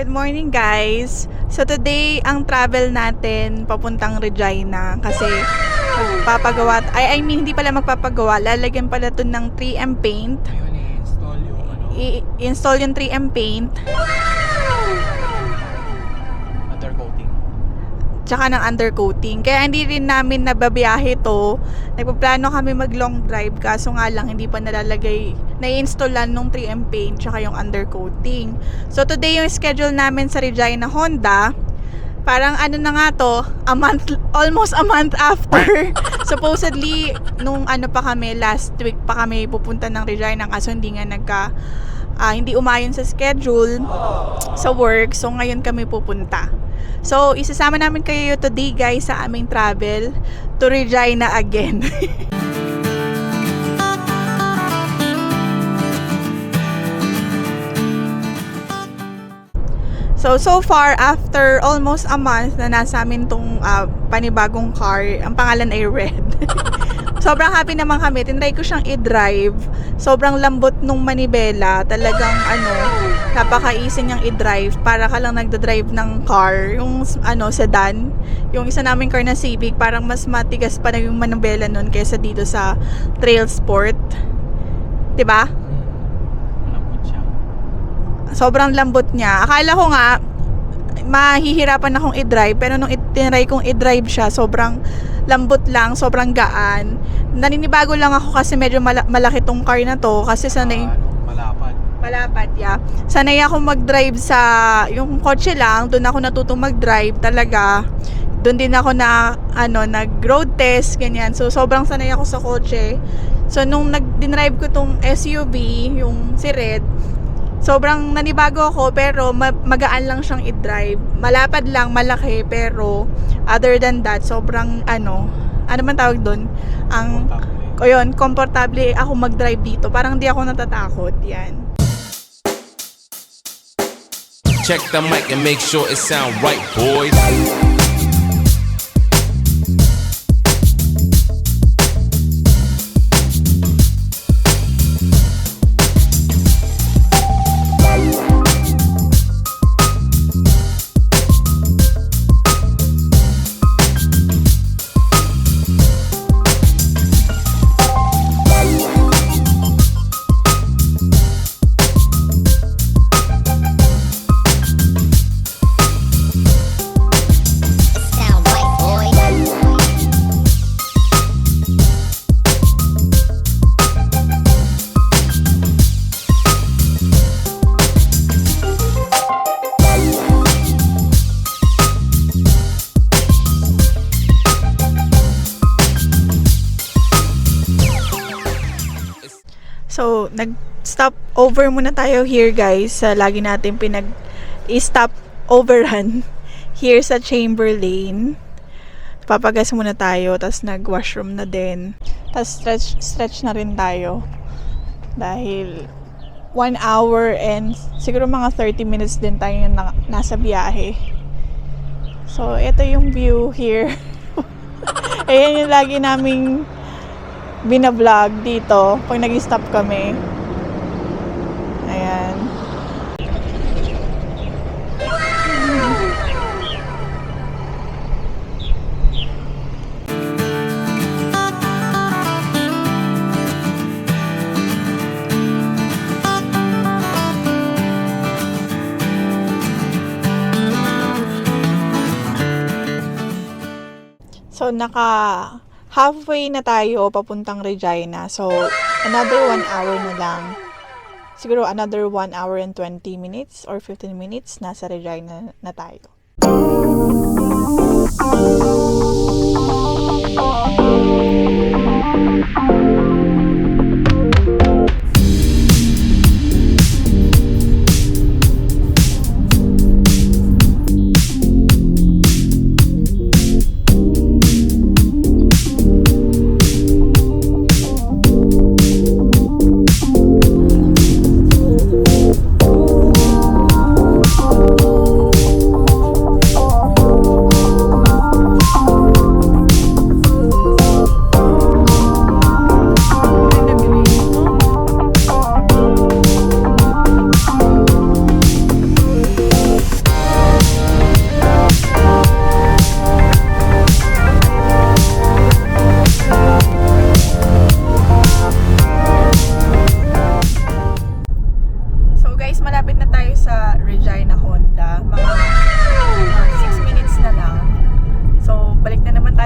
Good morning guys! So today, ang travel natin papuntang Regina kasi magpapagawa, hindi pala magpapagawa, lalagyan pala to ng 3M paint. Ayun, i-install yung I-install yung 3M paint. undercoating. Tsaka ng undercoating. Kaya hindi rin namin nababiyahe to. Nagpaplano kami mag long drive kaso nga lang hindi pa nalalagay, nai-installan nung 3M paint tsaka yung undercoating. So today yung schedule namin sa Regina Honda, parang ano na nga to, almost a month after. Supposedly, nung ano pa kami, last week pa kami pupunta ng Regina kaso hindi nga hindi umayon sa schedule sa work. So ngayon kami pupunta. So isasama namin kayo today guys sa aming travel to Regina again. So far, after almost a month na nasa amin tong panibagong car, ang pangalan ay Red. Sobrang happy naman kami. Tinry ko siyang i-drive. Sobrang lambot nung manibela. Talagang napaka-easy niyang i-drive. Para ka lang nagda-drive ng car. Yung sedan. Yung isa naming car na Civic, parang mas matigas pa na yung manibela nun kaysa dito sa Trail Sport. 'Di ba? Malambot siya. Sobrang lambot niya. Akala ko nga mahihirapan akong i-drive, pero nung tinry kong i-drive siya, sobrang lambot lang, sobrang gaan. Naninibago lang ako kasi medyo malaki tong car na to kasi sanay malapad, yeah. Sanay ako mag-drive sa yung kotse lang, doon ako natutong mag-drive talaga. Doon din ako nag-road test, ganyan. So sobrang sanay ako sa kotse. So nung dinrive ko tong SUV, yung si Red, sobrang nanibago ako pero magaan lang siyang i-drive. Malapad lang, malaki, pero other than that, sobrang ano man tawag doon? Komportable ako mag-drive dito. Parang hindi ako natatakot. Yan. Check the mic and make sure it sound right, boys. So, nag-stop over muna tayo here guys. Lagi natin i-stop overrun here sa Chamberlain. Papagas muna tayo, tapos nag-washroom na din. Tapos stretch na rin tayo. Dahil 1 hour and siguro mga 30 minutes din tayo nasa biyahe. So, ito yung view here. Ayan yung lagi naming binablog dito pag nag-stop kami. Ayan. So halfway na tayo papuntang Regina. So, another 1 hour na lang. Siguro another 1 hour and 20 minutes or 15 minutes nasa Regina na tayo.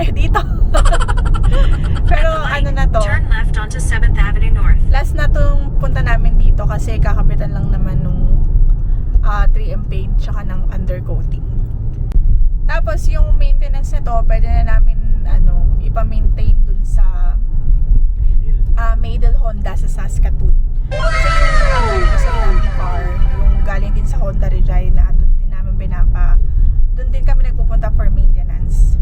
tayo dito. Pero ano na to, Turn left onto 7th Avenue North. last na tong punta namin dito kasi kakapitan lang naman nung 3M paint tsaka ng undercoating. Tapos yung maintenance nito, pwede na namin ipa-maintain dun sa Maydel Honda sa Saskatoon. Kasi yung gusto namin car, yung galing din sa Honda Regina, dun din namin dun din kami nagpupunta for maintenance.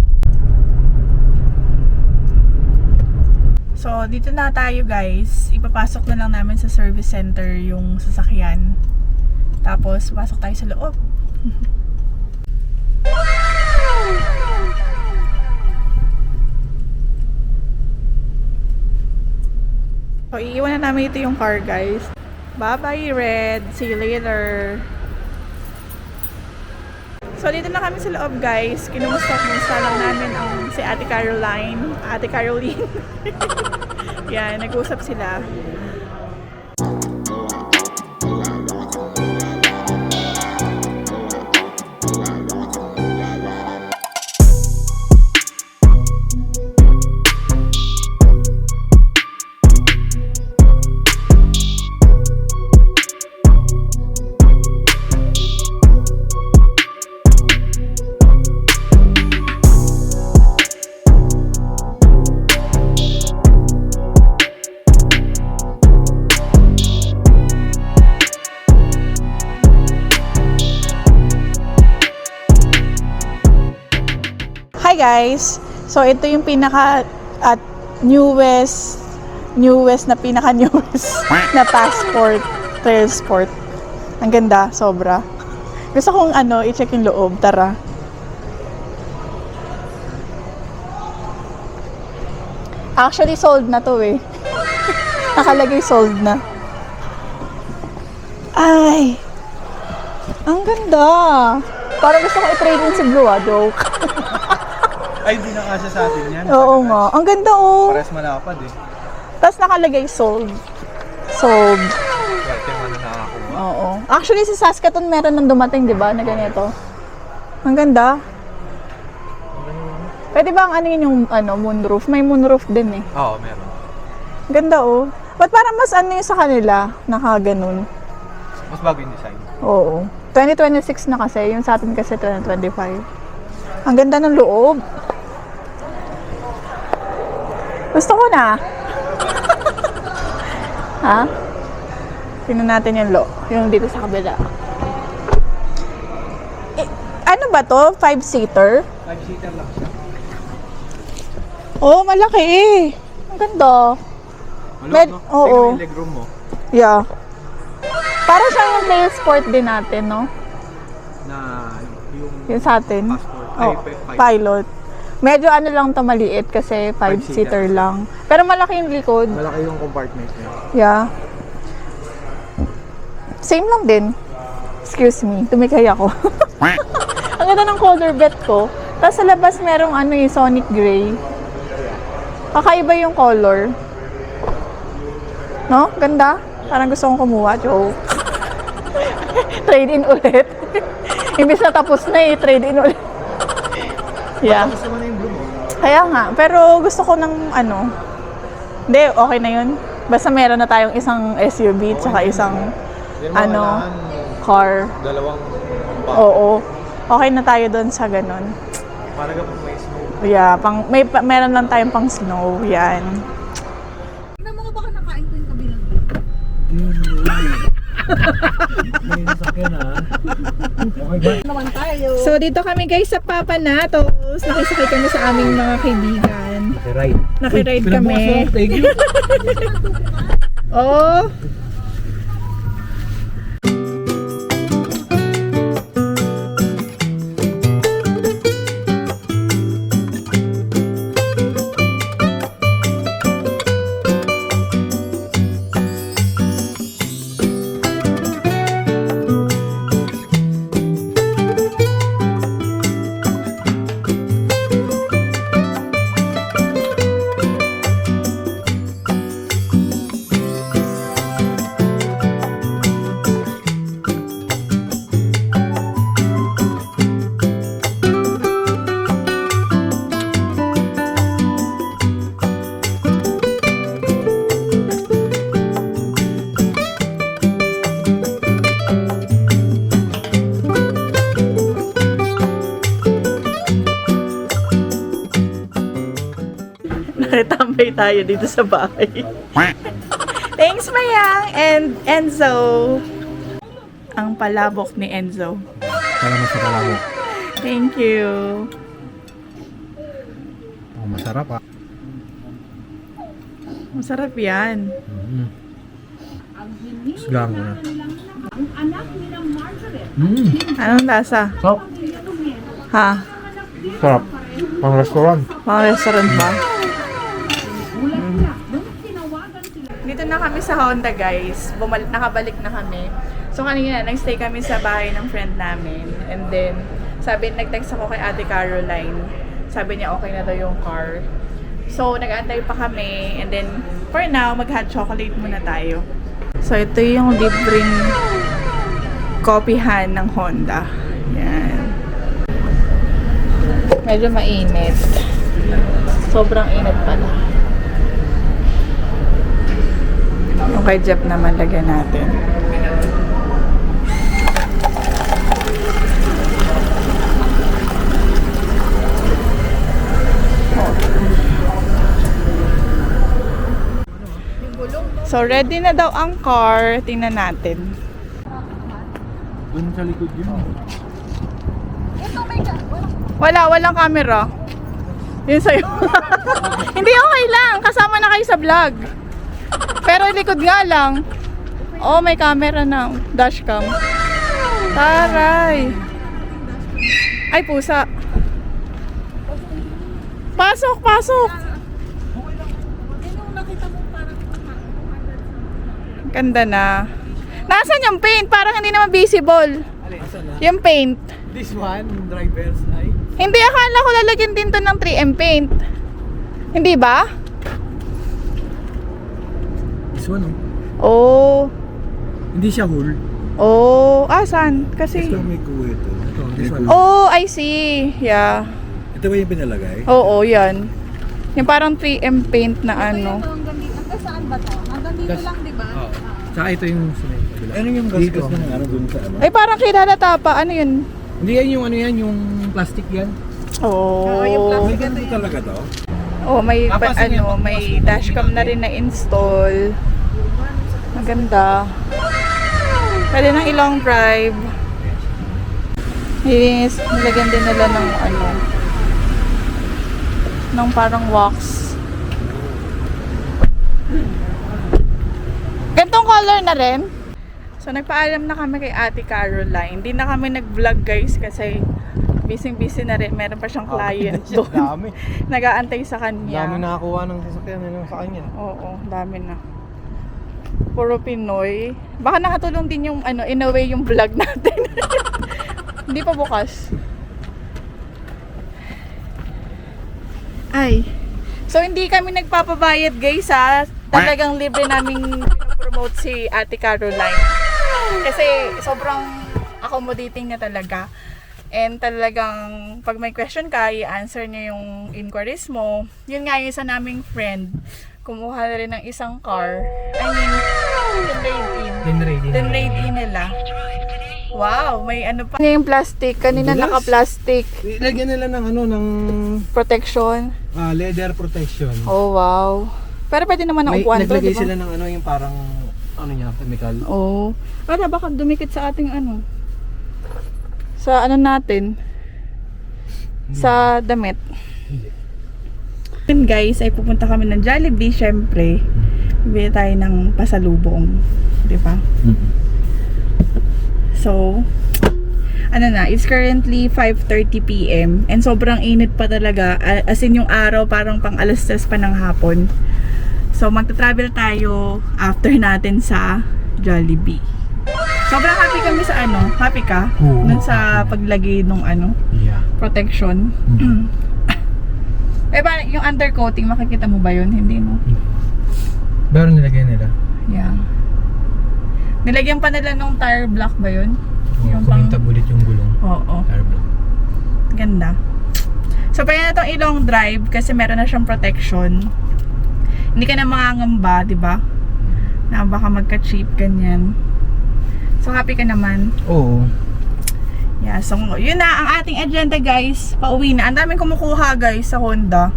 So, dito na tayo guys. Ipapasok na lang namin sa service center yung sasakyan. Tapos, pasok tayo sa loob. So, iiwan na namin ito yung car guys. Bye-bye Red. See you later. So, dito na kami sa loob guys. Kinumusta lang namin si Ate Caroline. Ate Caroline. Yan, nag-usap sila. Hi guys! So ito yung pinaka newest na passport, trail sport. Ang ganda, sobra. Gusto kong i-check yung loob, tara. Actually sold na to eh. Nakalagay sold na. Ay! Ang ganda! Parang gusto ko i-trade in si Blue joke. Ay, di na kasya sa atin yan. Oo nga. Ang ganda oh. Pares malapad eh. Tapos nakalagay sold. Sold. Swerte mo na nakakuha. Oo. Actually sa Saskatoon meron nang dumating, 'di ba? Na ganito. Ang ganda. Pwede ba ang yung moonroof? May moonroof din eh. Oo, meron. Ang ganda oh. Ba't parang mas yung sa kanila? Naka-ganun. Mas bago yung design. Oo. 2026 na kasi. Yung sa atin kasi 2025. Ang ganda ng loob. Gusto ko na. Ha? Tingnan natin yung dito sa kabila. Ano ba to? 5-seater? 5-seater lang siya. Oh, malaki eh. Ang ganda. Malog, no? Oo. Tingnan yung legroom mo. Yeah. Para siyang yung trail sport din natin, no? Na yung Yung sa atin. passport. Oh, pilot. Medyo lang to maliit kasi 5-seater lang. Pero malaki yung likod. Malaki yung compartment niya. Yeah. Same lang din. Excuse me, tumikay ako. Ang ganda ng color bet ko. Tapos sa labas merong yung Sonic Gray. Kakaiba yung color. No? Ganda? Parang gusto kong kumuha. Joke. Trade in ulit. Imbis na tapos na trade in ulit. Yeah. Gusto mo na yung blue mo? Kaya nga, pero gusto ko ng hindi, okay na yun. Basta meron na tayong isang SUV tsaka isang car. Dalawang Oo. Okay na tayo doon sa ganun. para ka pang may snow. Yeah, meron lang tayong pang snow. Yan. Tignan mo nga baka nakain ko yung kabilang. May nasakyan ha. Okay ba? Naman tayo. So, dito kami guys sa Papa Natos. Nakisakay kami sa aming mga kaibigan. Nakiride. Nakiride kami. Thank you. Oh. Nakitambay tayo dito sa bahay. Thanks, Mayang and Enzo. Ang palabok ni Enzo. Salamat sa palabok. Thank you. Oh, masarap ah. Masarap yan. Sugaan ko na. Anong lasa? Sarap. Ha? Sarap. Pang restaurant. Mga restaurant ba? Dito na kami sa Honda, guys. Nakabalik na kami. So kanina, nag-stay kami sa bahay ng friend namin. And then, nag-text ako kay Ate Caroline. Sabi niya okay na daw yung car. So, nag-aantay pa kami. And then, for now, mag-hot chocolate muna tayo. So, ito yung libreng kopihan ng Honda. Yan. Medyo mainit. Sobrang init pala. Yung kay Jeff naman, lagyan natin. So, ready na daw ang car. Tingnan natin. Doon sa likod yun. Walang camera. Yun sa'yo. Hindi, okay lang. Kasama na kayo sa vlog. Pero likod nga lang. Oh, may camera na. Dashcam. Taray. Ay, pusa. Pasok, pasok. Ganda na. Nasaan yung paint? Parang hindi naman visible. Yung paint. This one, driver's eye. Hindi, akala ko lalagyan din to ng 3M paint. Hindi ba? This one Oh. Hindi siya whole. Oh. Saan? Kasi... may kuha ito. Ito, this one. Oh, I see. Yeah. Ito ba yung pinalagay? Oo, yan. Yung parang 3M paint na ano. Hanggang saan ba to? Hanggang dito lang, di ba? Oo. Tsaka ito yung sunay. Ano yung gasgas na ano dun sa ano? Ay, parang kilala pa. Ano yun? Hindi yan yung ano yan, yung plastic yan. Oh. Ganito talaga to? Oh, may Tapos yun yung may dashcam na rin na install. Maganda. Pwede ng ilong drive. Yes, nilagyan din nila ng ano, ng parang wax. Gantong color na rin. So, nagpaalam na kami kay Ate Caroline. Hindi na kami nag-vlog, guys, kasi busy na rin. Meron pa siyang client doon. Dami. Nag-aantay sa kanya. Dami nakakuha ng sasakyan nila sa kanya. Oo, dami na. Puro Pinoy. Baka nakatulong din yung ano, in a way yung vlog natin. Hindi pa bukas. Ay. So, hindi kami nagpapabayad, guys, ha. Talagang libre naming promote si Ate Caroline. Kasi sobrang accommodating niya talaga. And talagang pag may question ka, i-answer niya yung inquiries mo. Yun nga yung isa naming friend. Kumuha na rin ng isang car. I mean, tinrade-in nila. Wow, may ano pa. Yung plastic. Kanina Dulas. naka-plastic. Lagyan nila ng ano, ng Protection. leather protection. Oh, wow. Pero pwede naman ang upuan to, Naglagay diba? sila ng ano, yung parang ano niya, chemical. Oo. Para baka dumikit sa ating ano. Sa ano natin. Sa damit. Yun guys, ay pupunta kami ng Jollibee, syempre. Bibili tayo ng pasalubong. Diba? So, ano na, it's currently 5:30 PM and sobrang init pa talaga. As in yung araw parang pang alas 3 pa ng hapon. So, magta-travel tayo after natin sa Jollibee. Sobrang happy kami sa ano. Happy ka? Oo. Dun sa paglagay nung ano, Yeah. protection. Eh, ba, yung undercoating, makikita mo ba yun? Hindi mo? Pero nilagay nila. Yeah. Nilagyan pa nila nung tire block ba yun? Yung Kuminta bulit yung gulong. Oo. Airblock. Ganda. So, pwede na itong ilong drive kasi meron na siyang protection. Hindi ka na mangangamba, di ba? Na baka magka-cheap, ganyan. So, happy ka naman. Oo. Yeah, so, yun na ang ating agenda, guys. Pauwi na. Ang daming kumukuha, guys, sa Honda.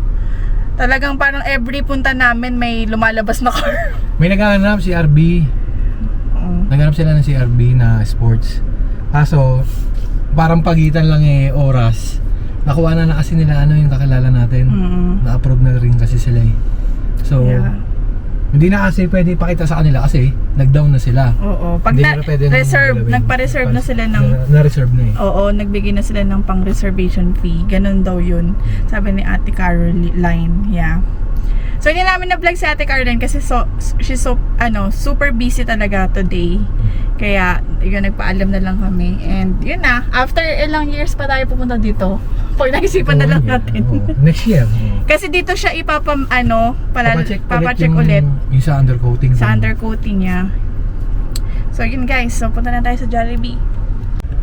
Talagang parang every punta namin may lumalabas na car. May naghahanap si RB. Naghanap sila ng CRB na sports. Kaso, parang pagitan lang oras. Nakuha na kasi nila yung kakilala natin. Na-approve na rin kasi sila So, Yeah. hindi na kasi pwede ipakita sa kanila kasi nag-down na sila. Oo. Pag Hindi na pwede nagpa-reserve na sila ng... Na-reserve na Oo, nagbigay na sila ng pang-reservation fee. Ganun daw yun. Sabi ni Ate Caroline. Yeah. So, hindi namin na-vlog si Ate Caroline kasi she's super busy talaga today. Kaya, yun, nagpaalam na lang kami. And, yun na. After ilang years pa tayo pupunta dito. Pag naisipan na lang natin. Next year. Kasi dito siya papacheck yung, ulit. Yung sa undercoating. Sa undercoating niya. So, yun guys. So, punta na tayo sa Jollibee.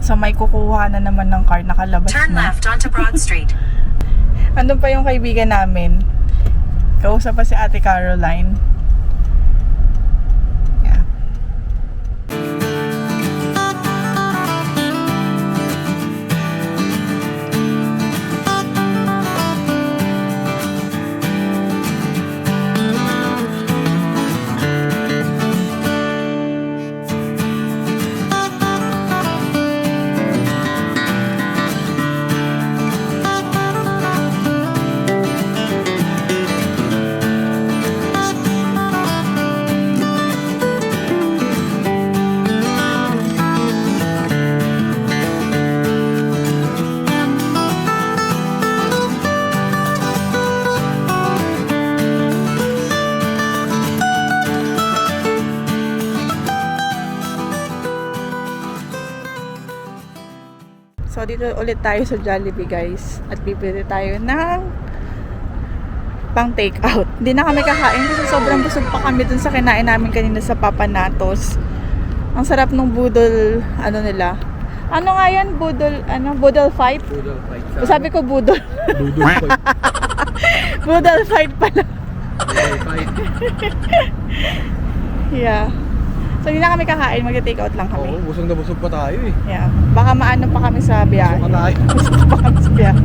So, may kukuha na naman ng car. Nakalabas Turn na. left onto Broad Street. Andun pa yung kaibigan namin. Kausap pa si Ate Caroline. Yeah. So, dito ulit tayo sa Jollibee guys. At bibili tayo ng pang take out. Hindi na kami kakain kasi sobrang busog pa kami dun sa kinain namin kanina sa Papa Natos. Ang sarap ng budol, nila. Ano nga yan? Budol fight? Budol fight. Sabi ko budol. Budol fight. Budol fight pala. Budol fight. Yeah. So, hindi na kami kakain. Mag-take out lang kami. Oo, busog na busog pa tayo Yeah. Baka maano pa kami sa biyahe. Busog pa tayo. Busog pa kami sa biyahe.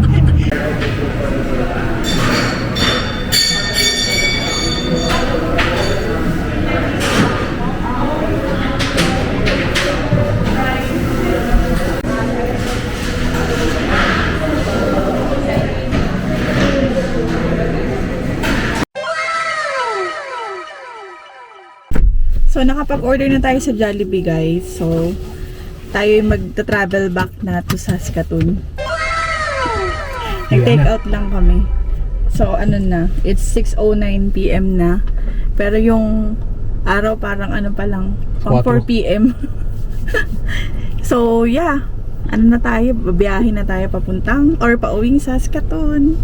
So, nakapag-order na tayo sa Jollibee guys. So, tayo yung magta-travel back na to Saskatoon. Nag-take out lang kami. So, it's 6:09 PM na. Pero yung araw parang pa lang, pang 4 PM. So, yeah. Na tayo, babiyahin na tayo papuntang or pauwing Saskatoon.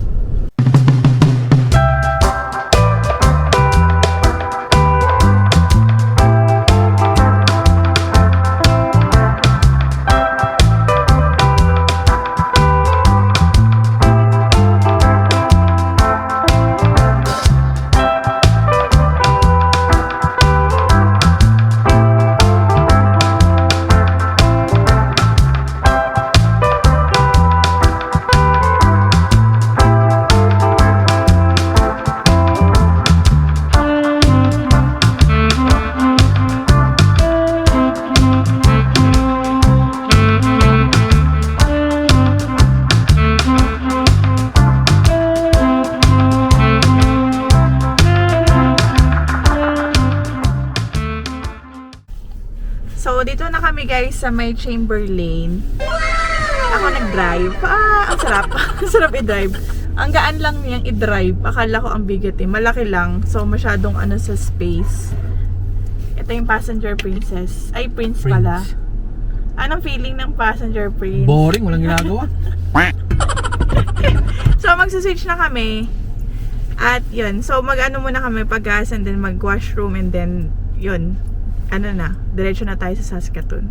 So, dito na kami guys sa may Chamberlain. Ako nag-drive. Ang sarap. Ang sarap i-drive. Ang gaan lang niyang i-drive. Akala ko ang bigat Malaki lang. So, masyadong sa space. Ito yung passenger princess. Ay, prince pala. Anong feeling ng passenger prince? Boring, walang ginagawa. So, magsaswitch na kami. At yun. So, muna kami pag-gas and then mag-washroom and then yun. Diretso na tayo sa Saskatoon.